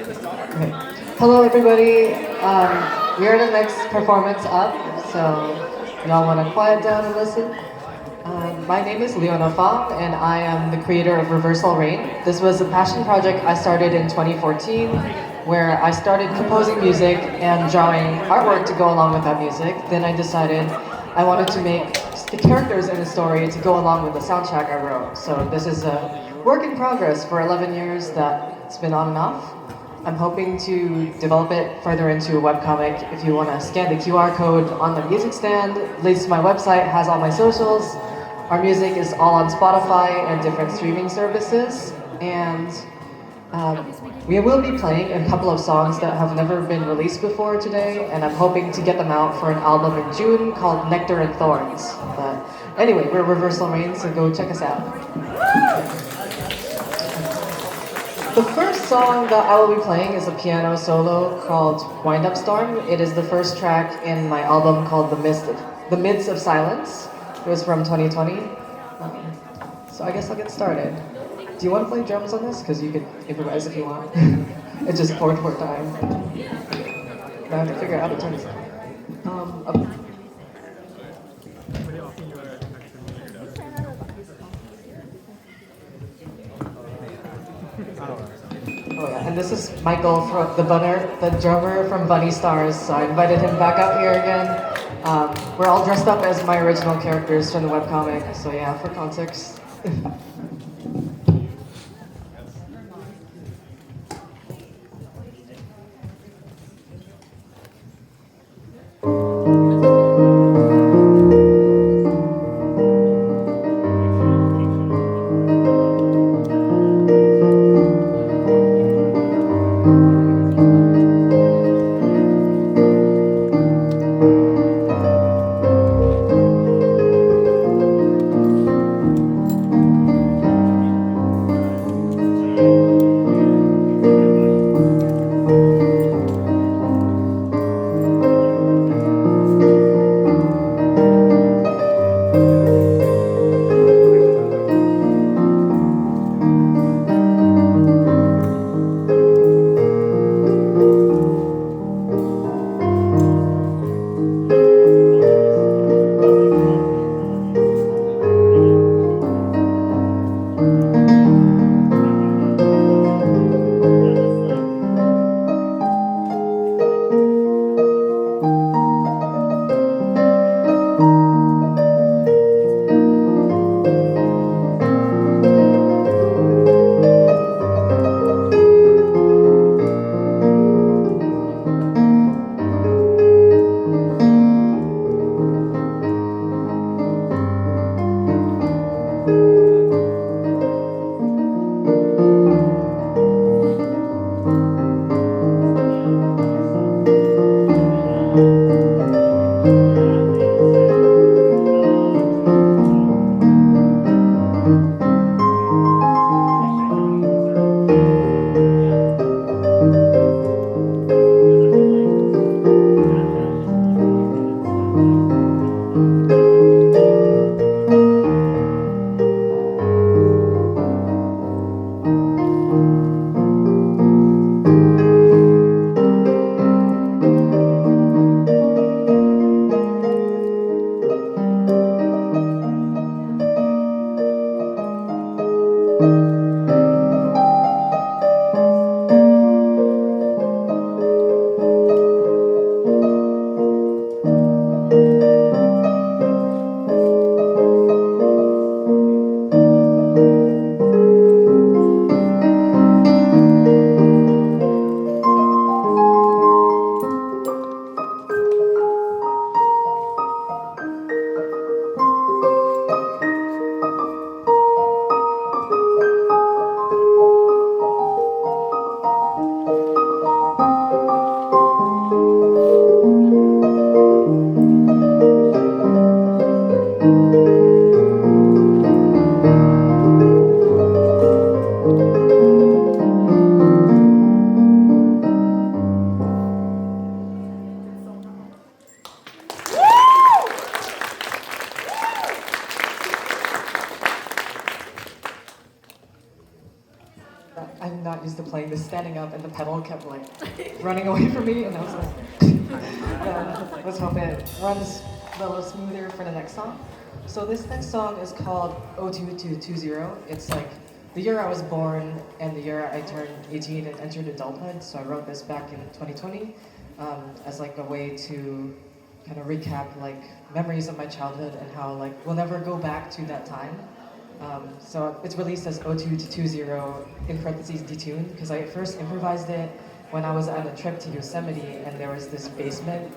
Okay. Hello, everybody. We are the next performance up, so y'all want to quiet down and listen. My name is Llyona Fang, and I am the creator of ReversalRain. This was a passion project I started in 2014, where I started composing music and drawing artwork to go along with that music. Then I decided I wanted to make the characters in the story to go along with the soundtrack I wrote. So this is a work in progress for 11 years that it's been on and off. I'm hoping to develop it further into a webcomic. If you want to scan the QR code on the music stand, links to my website, has all my socials. Our music is all on Spotify and different streaming services. And we will be playing a couple of songs that have never been released before today, and I'm hoping to get them out for an album in June called Nectar and Thorns. But anyway, we're ReversalRain, so go check us out. The first song that I will be playing is a piano solo called Wind Up Storm. It is the first track in my album called The Midst of Silence. It was from 2020. So I guess I'll get started. Do you want to play drums on this? Because you could improvise if you want. It's just 4/4 time. I have to figure out how to turn this on. Oh yeah, and this is Michael, from the drummer from Bunny Stars. So I invited him back out here again. We're all dressed up as my original characters from the webcomic. So yeah, for context. standing up and the pedal kept like running away from me, and I was like, let's hope it runs a little smoother for the next song. So this next song is called 02220. It's like the year I was born and the year I turned 18 and entered adulthood. So I wrote this back in 2020 as like a way to kind of recap like memories of my childhood and how like we'll never go back to that time. So it's released as 02220 in parentheses detuned because I first improvised it when I was on a trip to Yosemite and there was this basement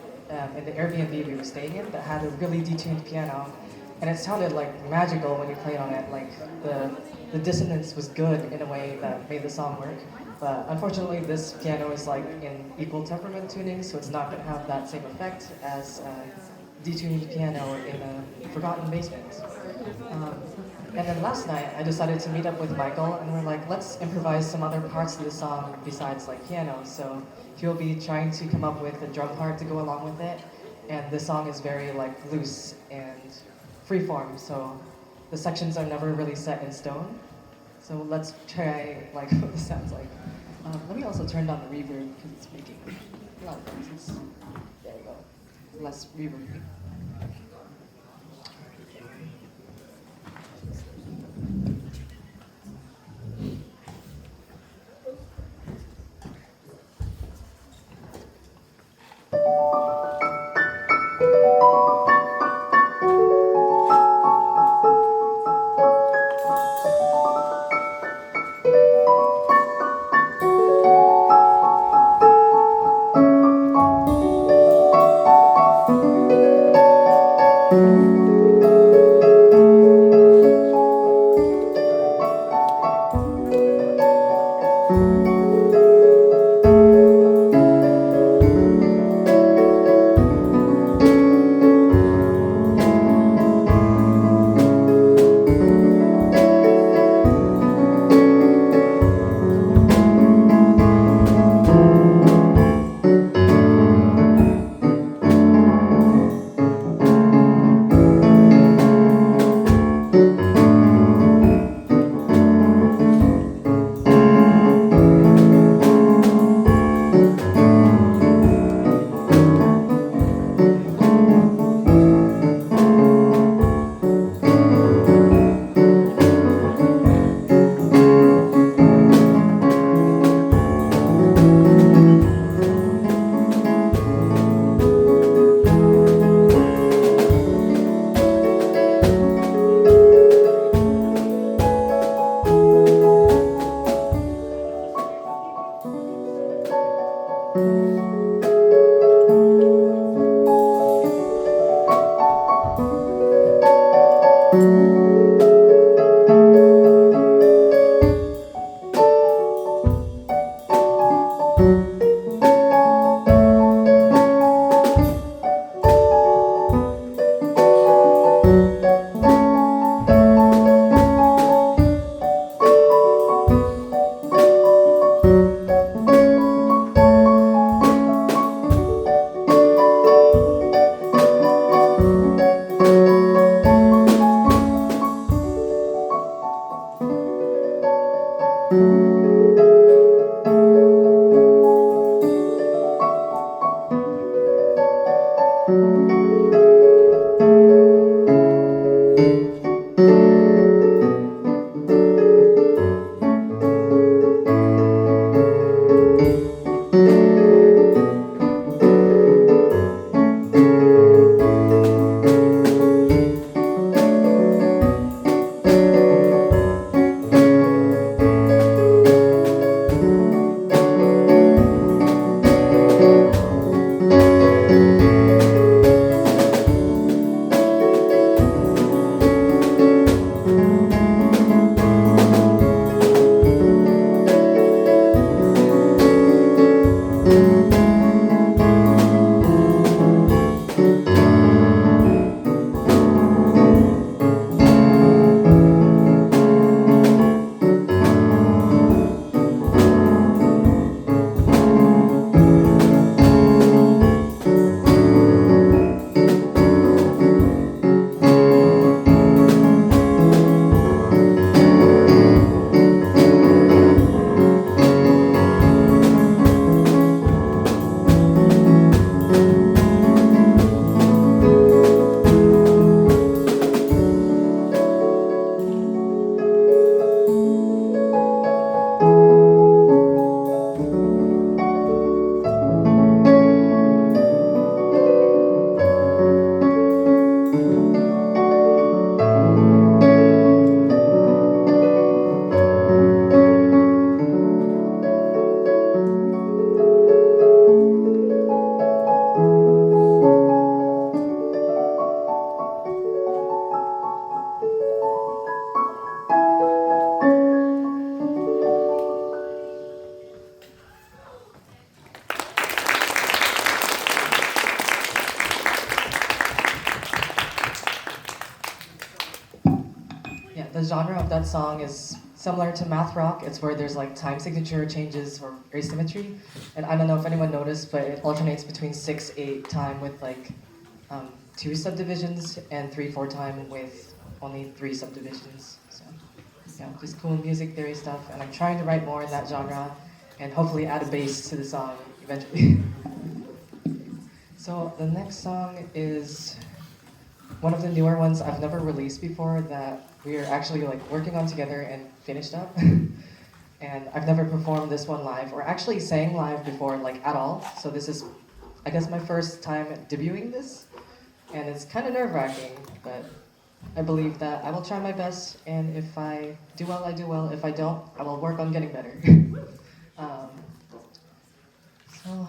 in the Airbnb we were staying in that had a really detuned piano, and it sounded like magical when you played on it. Like the dissonance was good in a way that made the song work. But unfortunately, this piano is like in equal temperament tuning, so it's not going to have that same effect as detuned piano in a forgotten basement. And then last night, I decided to meet up with Michael, and we're like, let's improvise some other parts of the song besides like piano. So he'll be trying to come up with a drum part to go along with it, and the song is very like loose and freeform. So the sections are never really set in stone. So let's try like what this sounds like. Let me also turn down the reverb because it's making a lot of noises. There we go. Less reverb. genre of that song is similar to math rock. It's where there's like time signature changes or asymmetry. And I don't know if anyone noticed, but it alternates between 6/8 time with like 2 subdivisions and 3/4 time with only 3 subdivisions. So yeah, just cool music theory stuff. And I'm trying to write more in that genre and hopefully add a bass to the song eventually. So the next song is one of the newer ones I've never released before that we are actually like working on together and finished up. And I've never performed this one live or actually sang live before like at all. So this is, I guess, my first time debuting this. And it's kind of nerve-wracking, but I believe that I will try my best, and if I do well, I do well. If I don't, I will work on getting better. So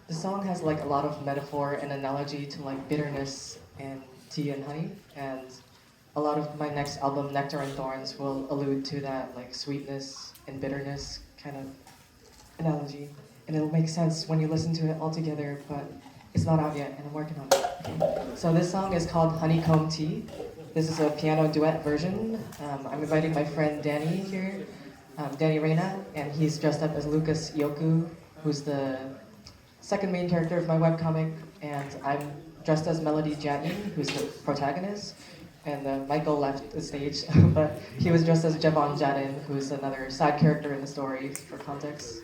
the song has like a lot of metaphor and analogy to like bitterness and tea and honey, and a lot of my next album, Nectar and Thorns, will allude to that like sweetness and bitterness kind of analogy, and it'll make sense when you listen to it all together, but it's not out yet, and I'm working on it. Okay. So this song is called Honeycomb Tea. This is a piano duet version. I'm inviting my friend Danny here, Danny Reyna, and he's dressed up as Lukkas Iocu, who's the second main character of my webcomic, and I'm dressed as Melody Jiayin, who's the protagonist. And Michael left the stage, but he was dressed as Jevon Jadin, who's another side character in the story, for context.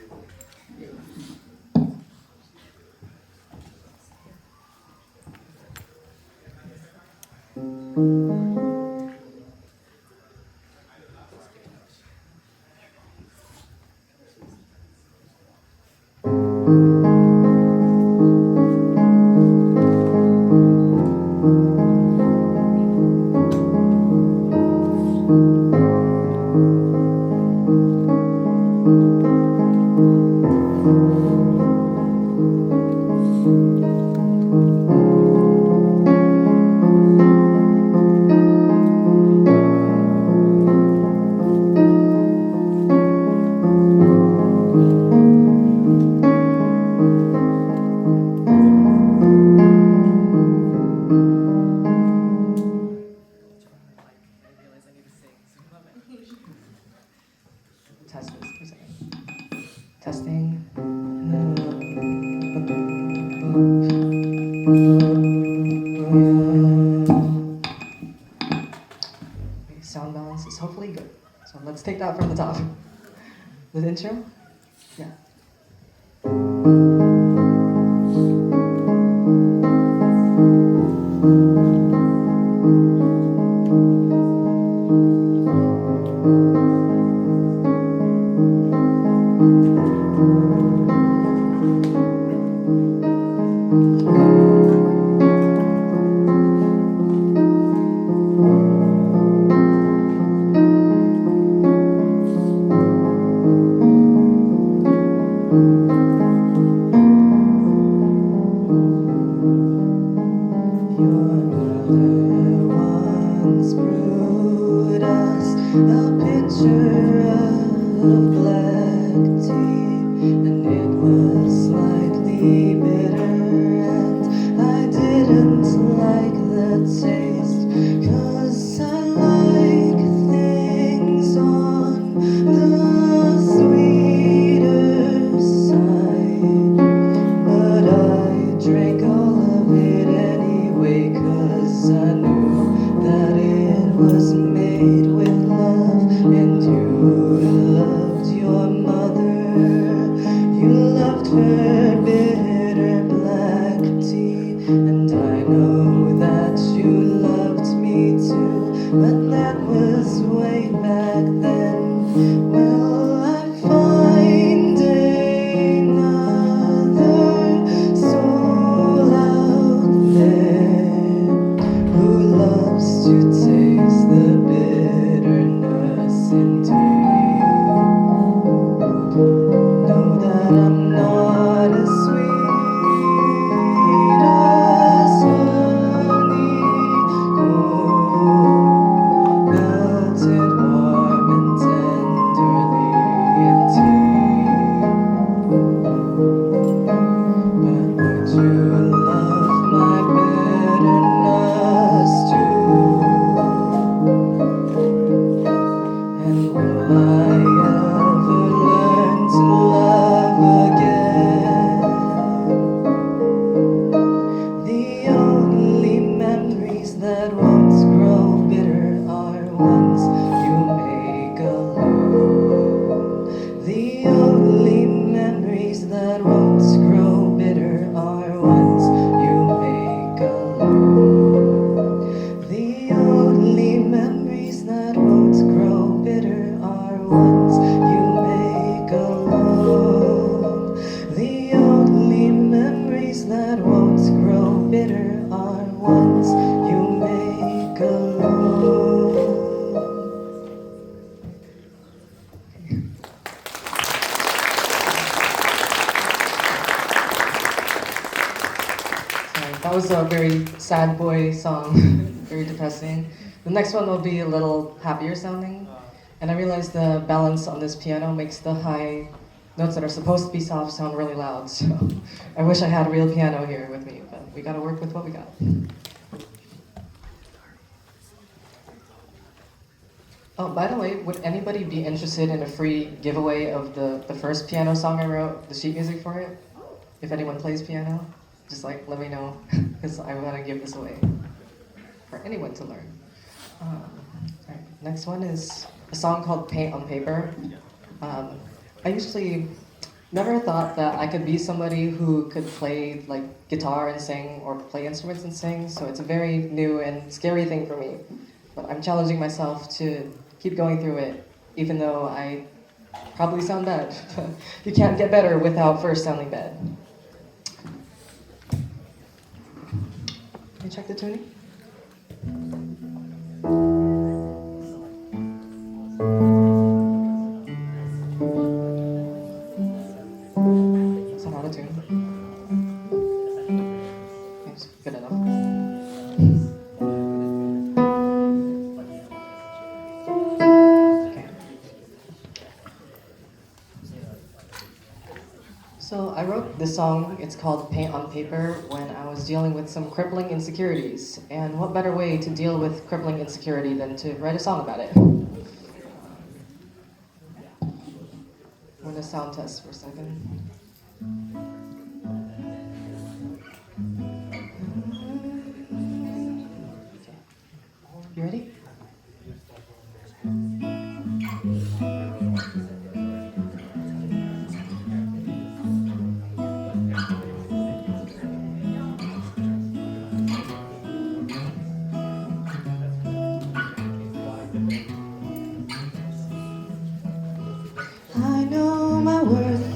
Test this for a second. Testing. Okay, sound balance is hopefully good. So let's take that from the top. The intro? Yeah. Know that I'm not as sweet That was a very sad boy song, very depressing. The next one will be a little happier sounding. And I realized the balance on this piano makes the high notes that are supposed to be soft sound really loud. So I wish I had a real piano here with me, but we gotta work with what we got. Oh, by the way, would anybody be interested in a free giveaway of the first piano song I wrote, the sheet music for it? If anyone plays piano, just like let me know, because I want to give this away for anyone to learn. Alright, next one is a song called Paint on Paper. I usually never thought that I could be somebody who could play like guitar and sing or play instruments and sing, so it's a very new and scary thing for me. But I'm challenging myself to keep going through it, even though I probably sound bad. You can't get better without first sounding bad. Can you check the tuning? Is that out of tune? It's good enough. So I wrote this song, it's called Paint on Paper, when I was dealing with some crippling insecurities. And what better way to deal with crippling insecurity than to write a song about it? I'm gonna sound test for a second. Okay. You ready?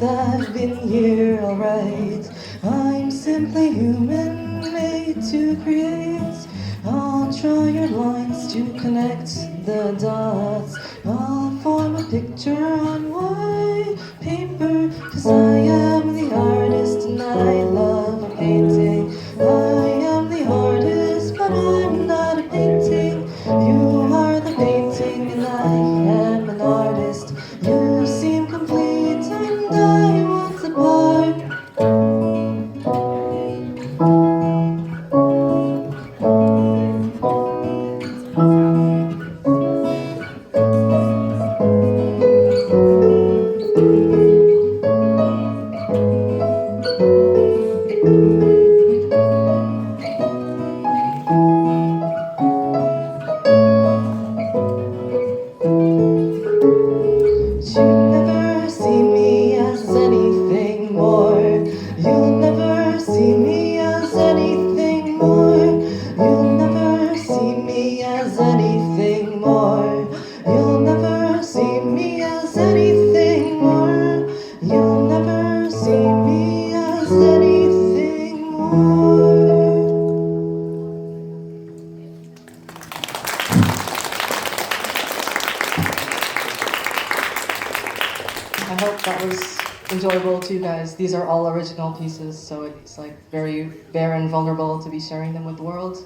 I've been here alright. I'm simply human, made to create. I'll draw your lines to connect the dots. I'll form a picture on white paper, 'cause I am the artist and I love painting. I am the artist, but I'm not a painting. You are the painting and I am an artist. You seem complete and I want a part. I hope that was enjoyable to you guys. These are all original pieces, so it's like very bare and vulnerable to be sharing them with the world.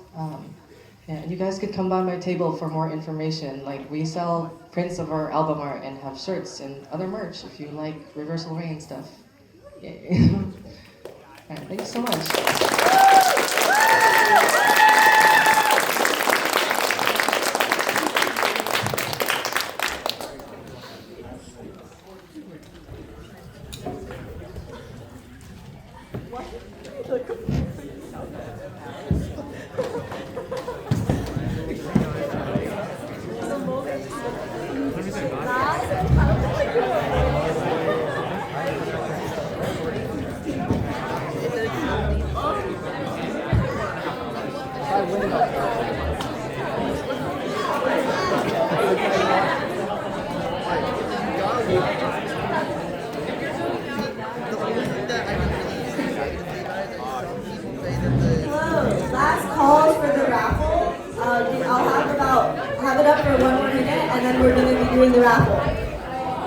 Yeah, and you guys could come by my table for more information. Like, we sell prints of our album art and have shirts and other merch if you like ReversalRain stuff. Yay. All right, thank you so much. Have it up for 1 more minute, and then we're going to be doing the raffle.